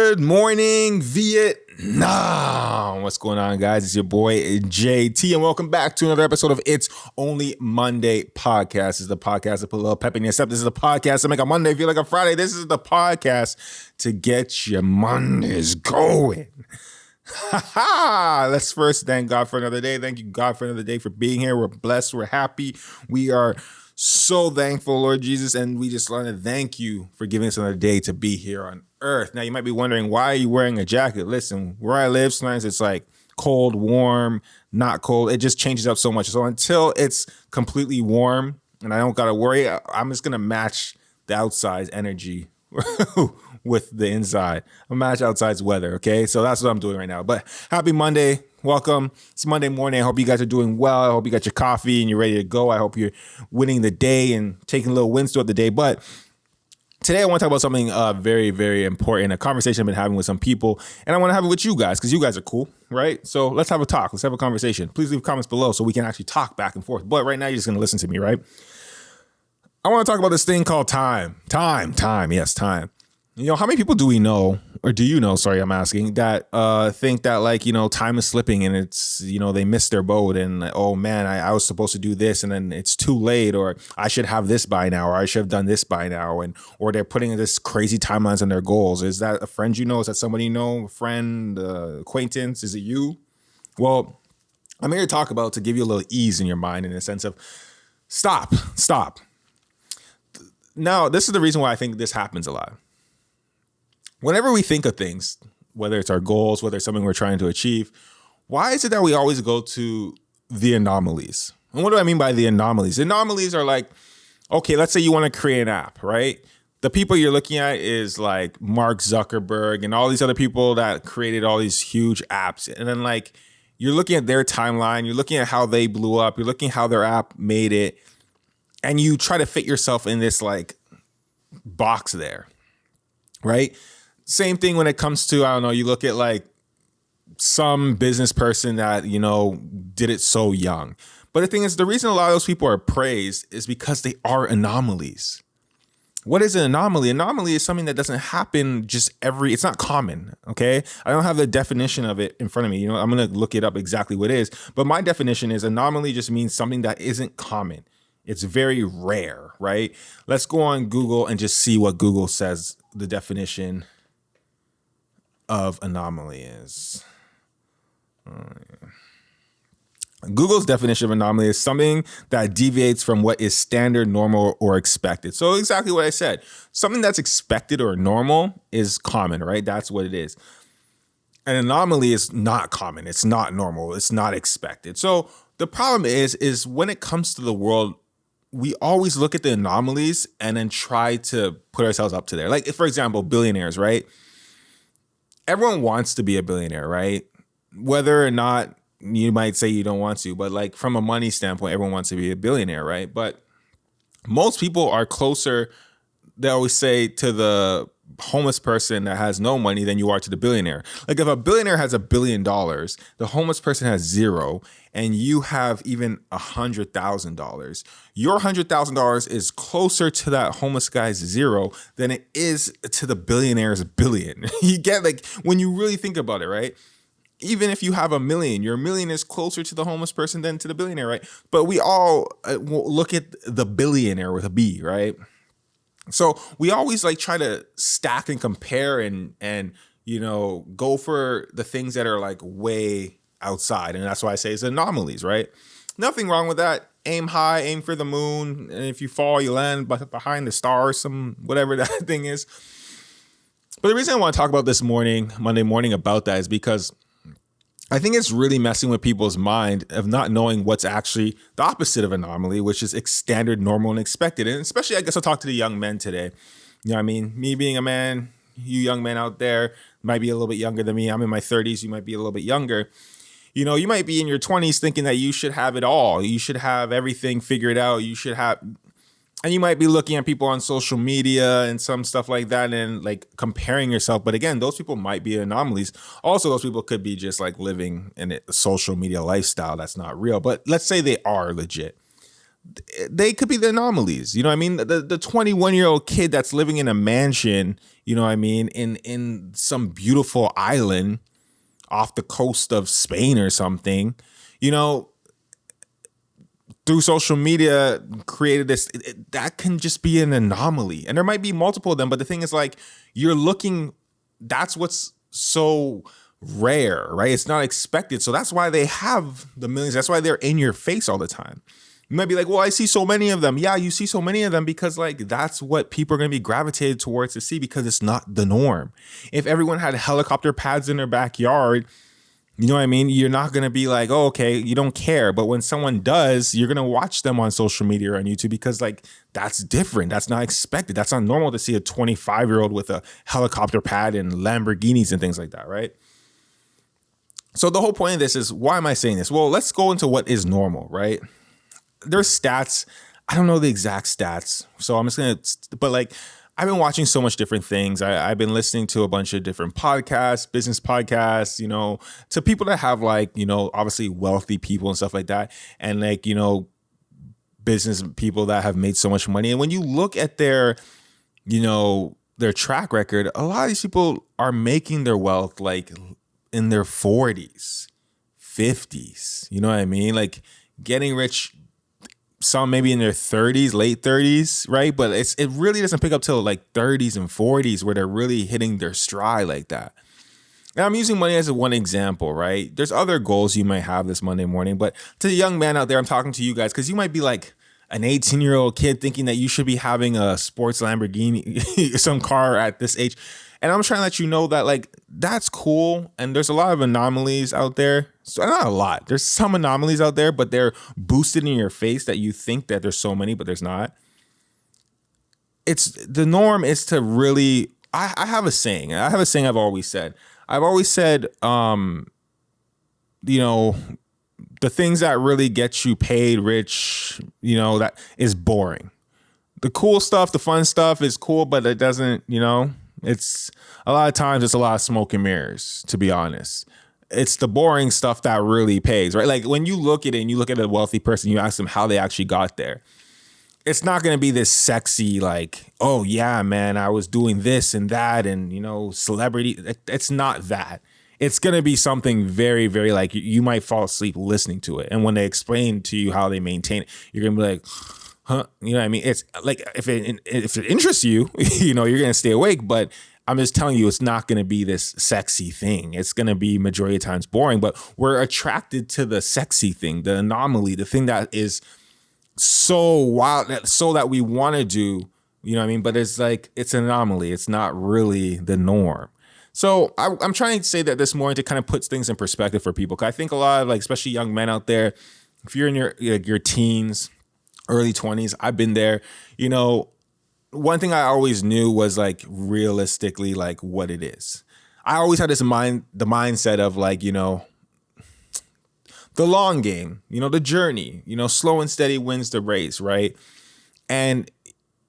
Good morning, Vietnam. What's going on, guys? It's your boy JT, and welcome back to another episode of It's Only Monday podcast. This is the podcast to put a little pep in your step. This is the podcast to make a Monday feel like a Friday. This is the podcast to get your Mondays going. Let's first thank God for another day. Thank you, God, for another day, for being here. We're blessed. We're happy. We are so thankful, Lord Jesus, and we just want to thank you for giving us another day to be here on earth. Now, you might be wondering, why are you wearing a jacket? Listen, where I live, sometimes it's like cold, warm, not cold. It just changes up so much. So until it's completely warm and I don't got to worry, I'm just going to match the outside's energy with the inside. I'll match outside's weather, okay? So that's what I'm doing right now. But happy Monday. Welcome. It's Monday morning. I hope you guys are doing well. I hope you got your coffee and you're ready to go. I hope you're winning the day and taking little wins throughout the day. But today I want to talk about something very, very important, a conversation I've been having with some people, and I want to have it with you guys because you guys are cool, right? So let's have a talk. Let's have a conversation. Please leave comments below so we can actually talk back and forth. But right now you're just going to listen to me, right? I want to talk about this thing called time. Yes, time. You know, how many people do we know, or do you know, sorry, I'm asking, that think that, like, you know, time is slipping and it's, you know, they missed their boat and, oh man, I was supposed to do this and then it's too late, or I should have this by now, or I should have done this by now, and or they're putting this crazy timelines on their goals. Is that a friend you know? Is that somebody you know, a friend, acquaintance? Is it you? Well, I'm here to talk about, to give you a little ease in your mind, in the sense of stop. Now, this is the reason why I think this happens a lot. Whenever we think of things, whether it's our goals, whether it's something we're trying to achieve, why is it that we always go to the anomalies? And what do I mean by the anomalies? The anomalies are like, okay, let's say you want to create an app, right? The people you're looking at is like Mark Zuckerberg and all these other people that created all these huge apps. And then, like, you're looking at their timeline, you're looking at how they blew up, you're looking at how their app made it, and you try to fit yourself in this like box there, right? Same thing when it comes to, I don't know, you look at like some business person that, you know, did it so young. But the thing is, the reason a lot of those people are praised is because they are anomalies. What is an anomaly? Anomaly is something that doesn't happen it's not common, okay? I don't have the definition of it in front of me. You know, I'm going to look it up exactly what it is. But my definition is anomaly just means something that isn't common. It's very rare, right? Let's go on Google and just see what Google says the definition of anomaly is. Google's definition of anomaly is something that deviates from what is standard, normal, or expected. So exactly what I said. Something that's expected or normal is common, right? That's what it is. An anomaly is not common. It's not normal. It's not expected. So the problem is when it comes to the world, we always look at the anomalies and then try to put ourselves up to there. Like, for example, billionaires, right? Everyone wants to be a billionaire, right? Whether or not you might say you don't want to, but like from a money standpoint, everyone wants to be a billionaire, right? But most people are closer, they always say, to the homeless person that has no money than you are to the billionaire. Like, if a billionaire has $1 billion, the homeless person has zero, and you have even $100,000. Your $100,000 is closer to that homeless guy's zero than it is to the billionaire's billion. You get, like, when you really think about it, right? Even if you have $1 million, your $1 million is closer to the homeless person than to the billionaire, right? But we all look at the billionaire with a B, right? So we always like try to stack and compare and you know, go for the things that are like way outside. And that's why I say it's anomalies, right? Nothing wrong with that. Aim high, aim for the moon. And if you fall, you land behind the stars, whatever that thing is. But the reason I want to talk about this Monday morning, about that is because I think it's really messing with people's mind of not knowing what's actually the opposite of anomaly, which is standard, normal, and expected. And especially, I guess I'll talk to the young men today. You know what I mean? Me being a man, you young men out there might be a little bit younger than me. I'm in my 30s. You might be a little bit younger. You know, you might be in your 20s thinking that you should have it all. You should have everything figured out. You should have... And you might be looking at people on social media and some stuff like that and like comparing yourself. But again, those people might be anomalies. Also, those people could be just like living in a social media lifestyle that's not real. But let's say they are legit. they could be the anomalies. You know what I mean? The 21-year-old kid that's living in a mansion, you know what I mean, in some beautiful island off the coast of Spain or something, you know, through social media created this, that can just be an anomaly. And there might be multiple of them, but the thing is, like, you're looking, that's what's so rare, right? It's not expected. So that's why they have the millions. That's why they're in your face all the time. You might be like, well, I see so many of them. Yeah, you see so many of them because, like, that's what people are going to be gravitated towards to see, because it's not the norm. If everyone had helicopter pads in their backyard, you know what I mean? You're not going to be like, oh, okay, you don't care. But when someone does, you're going to watch them on social media or on YouTube, because, like, that's different. That's not expected. That's not normal to see a 25-year-old with a helicopter pad and Lamborghinis and things like that, right? So the whole point of this is, why am I saying this? Well, let's go into what is normal, right? There's stats. I don't know the exact stats. So I'm just going to, but like, I've been watching so much different things. I've been listening to a bunch of different podcasts, business podcasts, you know, to people that have, like, you know, obviously wealthy people and stuff like that. And, like, you know, business people that have made so much money. And when you look at their, you know, their track record, a lot of these people are making their wealth like in their 40s, 50s. You know what I mean? Like, getting rich, some maybe in their 30s, late 30s, right? But it really doesn't pick up till like 30s and 40s where they're really hitting their stride like that. And I'm using money as one example, right? There's other goals you might have this Monday morning, but to the young man out there, I'm talking to you guys because you might be like an 18-year-old kid thinking that you should be having a sports Lamborghini, some car at this age. And I'm trying to let you know that, like, that's cool. And there's a lot of anomalies out there. So not a lot. There's some anomalies out there, but they're boosted in your face that you think that there's so many, but there's not. It's the norm is to really, I have a saying. I have a saying I've always said. I've always said, you know, the things that really get you paid rich, you know, that is boring. The cool stuff, the fun stuff is cool, but it doesn't, you know, it's a lot of times it's a lot of smoke and mirrors, to be honest. It's the boring stuff that really pays, right? Like, when you look at it and you look at a wealthy person, you ask them how they actually got there. It's not going to be this sexy, like, oh yeah, man, I was doing this and that and, you know, celebrity. It's not that. It's going to be something very, very, like, you might fall asleep listening to it. And when they explain to you how they maintain it, you're going to be like, huh? You know what I mean? It's like, if it interests you, you know, you're going to stay awake. But I'm just telling you, it's not going to be this sexy thing. It's going to be majority of times boring. But we're attracted to the sexy thing, the anomaly, the thing that is so wild, so that we want to do, you know what I mean? But it's like, it's an anomaly. It's not really the norm. So I'm trying to say that this morning to kind of put things in perspective for people. Cause I think a lot of, like, especially young men out there, if you're in your teens, early 20s, I've been there, you know, one thing I always knew was, like, realistically, like, what it is. I always had the mindset of, like, you know, the long game, you know, the journey, you know, slow and steady wins the race, right? And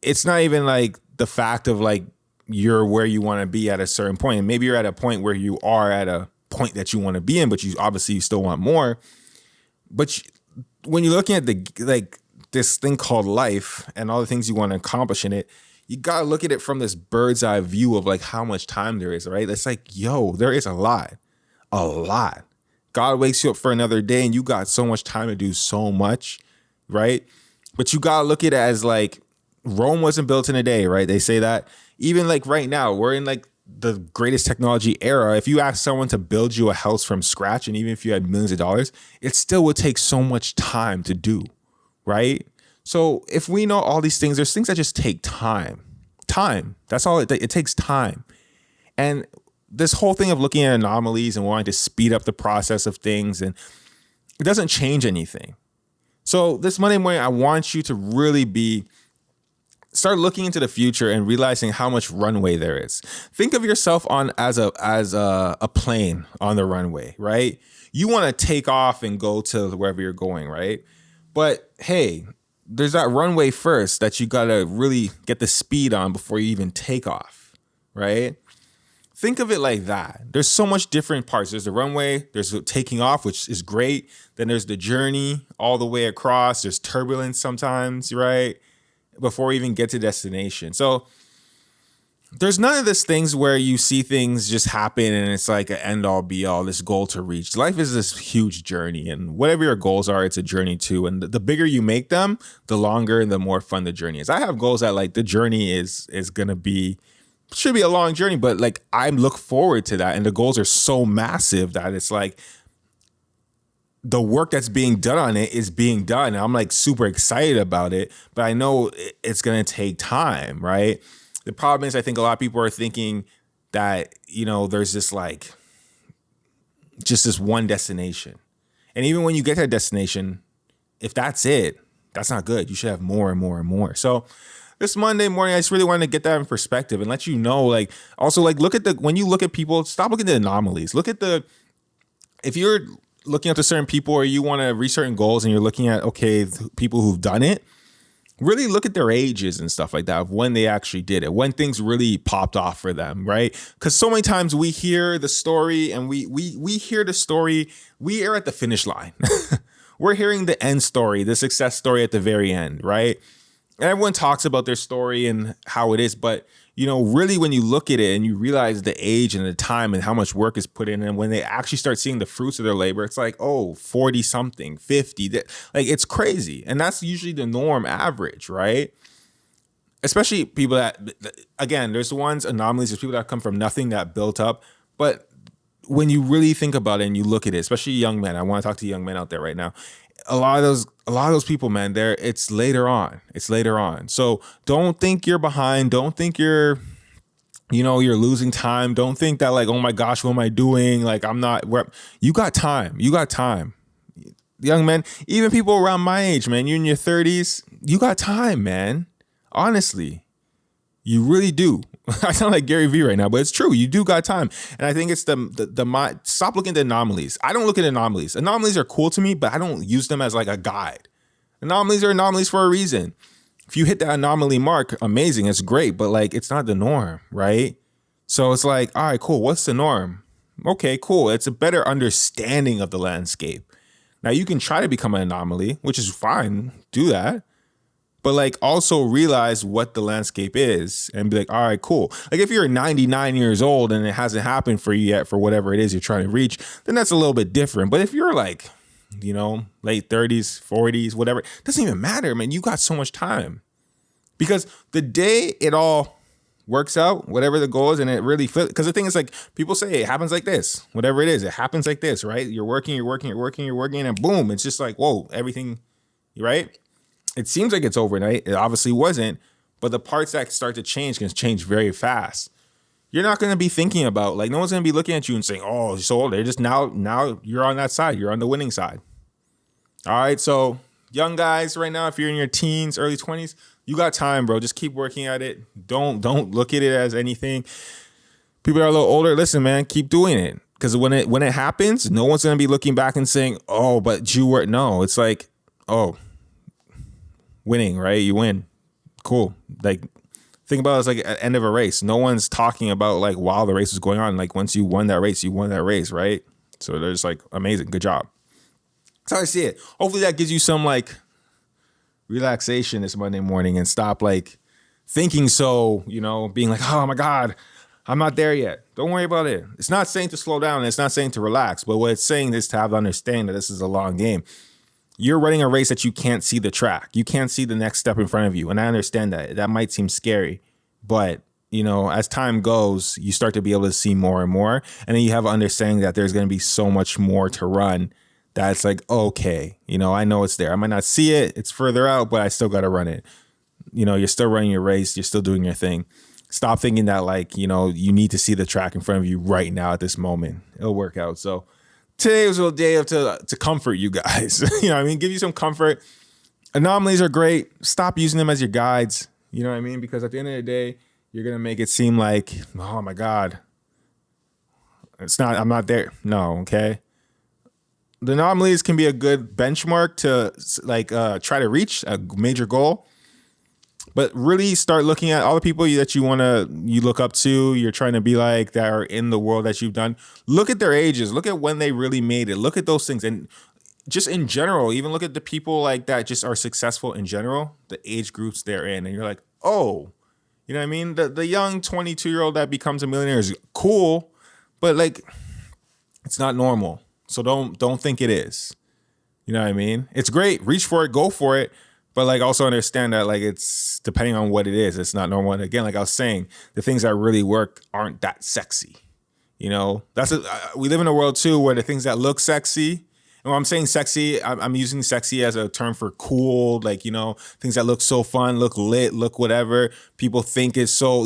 it's not even like the fact of, like, you're where you want to be at a certain point. And maybe you're at a point where you are at a point that you want to be in, but you still want more. But when you're looking at this thing called life and all the things you want to accomplish in it, you got to look at it from this bird's eye view of, like, how much time there is, right? It's like, yo, there is a lot. God wakes you up for another day and you got so much time to do so much, right? But you got to look at it as, like, Rome wasn't built in a day, right? They say that. Even, like, right now, we're in, like, the greatest technology era. If you ask someone to build you a house from scratch, and even if you had millions of dollars, it still would take so much time to do, right? So if we know all these things, there's things that just take time. That's all it takes time. And this whole thing of looking at anomalies and wanting to speed up the process of things, and it doesn't change anything. So this Monday morning, I want you to really start looking into the future and realizing how much runway there is. Think of yourself as a plane on the runway, right? You want to take off and go to wherever you're going, right? But hey, there's that runway first that you got to really get the speed on before you even take off, right? think of it like that. There's so much different parts. There's the runway, there's the taking off, which is great. Then there's the journey all the way across. There's turbulence sometimes, right? Before we even get to destination. So there's none of these things where you see things just happen and it's like an end all be all, this goal to reach. Life is this huge journey, and whatever your goals are, it's a journey too. And the bigger you make them, the longer and the more fun the journey is. I have goals that like the journey is gonna be, should be a long journey, but like I look forward to that. And the goals are so massive that it's like the work that's being done on it is being done. And I'm like super excited about it, but I know it's gonna take time, right? The problem is, I think a lot of people are thinking that, you know, there's this like just this one destination. And even when you get to that destination, if that's it, that's not good. You should have more and more and more. So this Monday morning, I just really wanted to get that in perspective and let you know, like, also like look at when you look at people, stop looking at the anomalies. Look at if you're looking up to certain people or you want to reach certain goals and you're looking at, okay, people who've done it, really look at their ages and stuff like that, of when they actually did it, when things really popped off for them, right? Because so many times we hear the story and we hear the story, we are at the finish line. We're hearing the end story, the success story at the very end, right? And everyone talks about their story and how it is, but you know, really when you look at it and you realize the age and the time and how much work is put in, and when they actually start seeing the fruits of their labor, it's like, oh, 40 something, 50, like it's crazy. And that's usually the norm average, right? Especially people that, again, there's the ones, anomalies, there's people that come from nothing that built up. But when you really think about it and you look at it, especially young men, I want to talk to young men out there right now. A lot of those people, man, it's later on. It's later on. So don't think you're behind. Don't think you're losing time. Don't think that like, oh my gosh, what am I doing? Like you got time. You got time. Young men, even people around my age, man, you're in your 30s, you got time, man. Honestly, you really do. I sound like Gary Vee right now, but it's true. You do got time. And I think it's the mind. Stop looking at anomalies. I don't look at anomalies. Anomalies are cool to me, but I don't use them as like a guide. Anomalies are anomalies for a reason. If you hit that anomaly mark, amazing. It's great, but like, it's not the norm, right? So it's like, all right, cool. What's the norm? Okay, cool. It's a better understanding of the landscape. Now you can try to become an anomaly, which is fine. Do that. But like also realize what the landscape is and be like, all right, cool. Like if you're 99 years old and it hasn't happened for you yet for whatever it is you're trying to reach, then that's a little bit different. But if you're like, you know, late 30s, 40s, whatever, it doesn't even matter, man. You got so much time. Because the day it all works out, whatever the goal is, and it really fits. Because the thing is, like, people say it happens like this, whatever it is, it happens like this, right? You're working, and boom, it's just like, whoa, everything, right? It seems like it's overnight. It obviously wasn't, but the parts that start to change can change very fast. You're not going to be thinking about, like, no one's going to be looking at you and saying, oh, so they're just now you're on that side. You're on the winning side. All right. So young guys right now, if you're in your teens, early 20s, you got time, bro. Just keep working at it. Don't look at it as anything. People that are a little older, listen, man, keep doing it. Because when it happens, no one's going to be looking back and saying, oh, but you were, no, it's like, oh, winning, right? You win. Cool. Like, think about it as like at the end of a race. No one's talking about like while the race is going on. Like once you won that race, right? So they're just like, amazing. Good job. That's how I see it. Hopefully that gives you some like relaxation this Monday morning and stop like thinking so, you know, being like, oh my God, I'm not there yet. Don't worry about it. It's not saying to slow down. And it's not saying to relax. But what it's saying is to have to understand that this is a long game. You're running a race that you can't see the track. You can't see the next step in front of you. And I understand that. That might seem scary. But, you know, as time goes, you start to be able to see more and more. And then you have an understanding that there's going to be so much more to run that it's like, okay, you know, I know it's there. I might not see it. It's further out, but I still got to run it. You know, you're still running your race. You're still doing your thing. Stop thinking that, like, you know, you need to see the track in front of you right now at this moment. It'll work out. So today was a day to comfort you guys. You know what I mean? Give you some comfort. Anomalies are great. Stop using them as your guides. You know what I mean? Because at the end of the day, you're going to make it seem like, oh my God, I'm not there. No. Okay. The anomalies can be a good benchmark to like try to reach a major goal. But really start looking at all the people that you look up to, you're trying to be like, that are in the world that you've done. Look at their ages. Look at when they really made it. Look at those things. And just in general, even look at the people like that just are successful in general, the age groups they're in. And you're like, oh, you know what I mean? The young 22-year-old that becomes a millionaire is cool, but like, it's not normal. So don't think it is. You know what I mean? It's great. Reach for it. Go for it. But like, also understand that like, it's depending on what it is. It's not normal. And again, like I was saying, the things that really work aren't that sexy. You know, we live in a world too where the things that look sexy, and when I'm saying sexy, I'm using sexy as a term for cool, like, you know, things that look so fun, look lit, look whatever. People think it's so,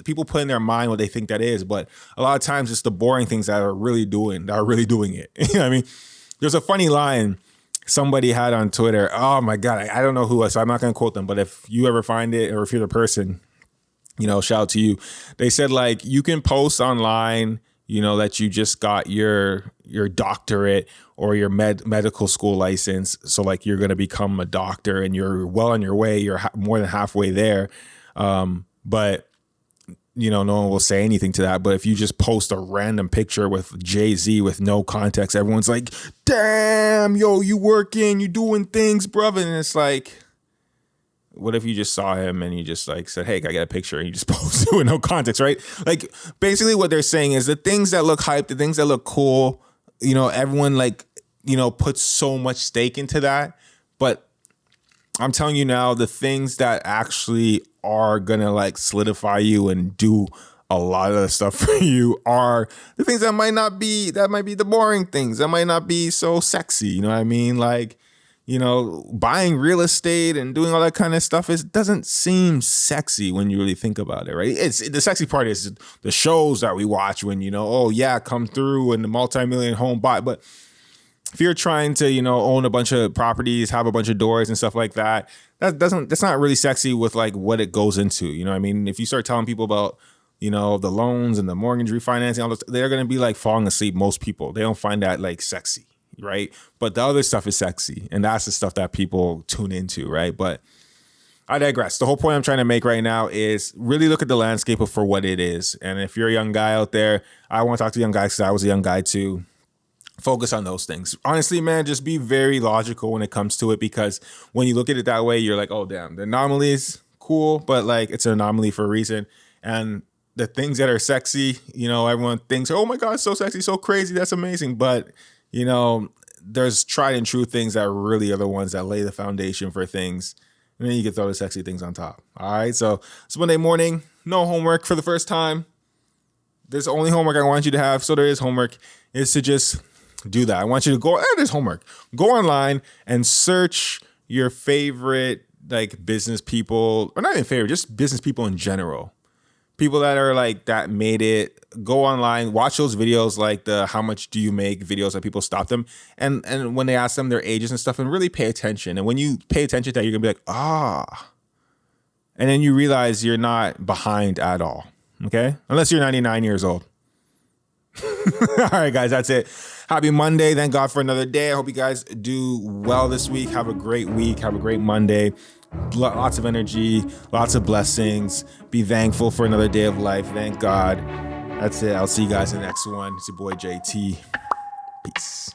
people put in their mind what they think that is. But a lot of times it's the boring things that are really doing it. You know what I mean? There's a funny line somebody had on Twitter. Oh my God, I don't know who, so I'm not going to quote them. But if you ever find it, or if you're the person, you know, shout out to you. They said like, you can post online, you know, that you just got your doctorate or your medical school license. So like, you're going to become a doctor and you're well on your way. You're more than halfway there. But you know, no one will say anything to that. But if you just post a random picture with Jay-Z with no context, everyone's like, damn, yo, you working, you doing things, brother. And it's like, what if you just saw him and you just like said, hey, I got a picture, and you just posted with no context, right? Like, basically what they're saying is the things that look hype, the things that look cool, you know, everyone like, you know, puts so much stake into that. But I'm telling you now, the things that actually are gonna like solidify you and do a lot of the stuff for you are the things that might be the boring things, that might not be so sexy. You know what I mean? Like, you know, buying real estate and doing all that kind of stuff doesn't seem sexy when you really think about it, right? The sexy part is the shows that we watch when, you know, oh yeah, come through and the multi-million home buy. But if you're trying to, you know, own a bunch of properties, have a bunch of doors and stuff like that, that's not really sexy with like what it goes into. You know what I mean? If you start telling people about, you know, the loans and the mortgage refinancing, all this, they're going to be like falling asleep. Most people, they don't find that like sexy, right? But the other stuff is sexy, and that's the stuff that people tune into, right? But I digress. The whole point I'm trying to make right now is really look at the landscape for what it is. And if you're a young guy out there, I want to talk to young guys because I was a young guy too. Focus on those things. Honestly, man, just be very logical when it comes to it, because when you look at it that way, you're like, oh, damn, the anomalies, cool, but like it's an anomaly for a reason. And the things that are sexy, you know, everyone thinks, oh my God, so sexy, so crazy, that's amazing. But, you know, there's tried and true things that really are the ones that lay the foundation for things. And then you can throw the sexy things on top. All right. So it's Monday morning, no homework for the first time. There's the only homework I want you to have. So there is homework, is to just do that. I want you to go, there's homework. Go online and search your favorite like business people, or not even favorite, just business people in general. People that are like, that made it. Go online, watch those videos, like the how much do you make videos that people stop them. And when they ask them their ages and stuff, and really pay attention. And when you pay attention to that, you're gonna be like, ah. And then you realize you're not behind at all. Okay? Unless you're 99 years old. All right, guys, that's it. Happy Monday. Thank God for another day. I hope you guys do well this week. Have a great week. Have a great Monday. Lots of energy, lots of blessings. Be thankful for another day of life. Thank God. That's it. I'll see you guys in the next one. It's your boy JT. Peace.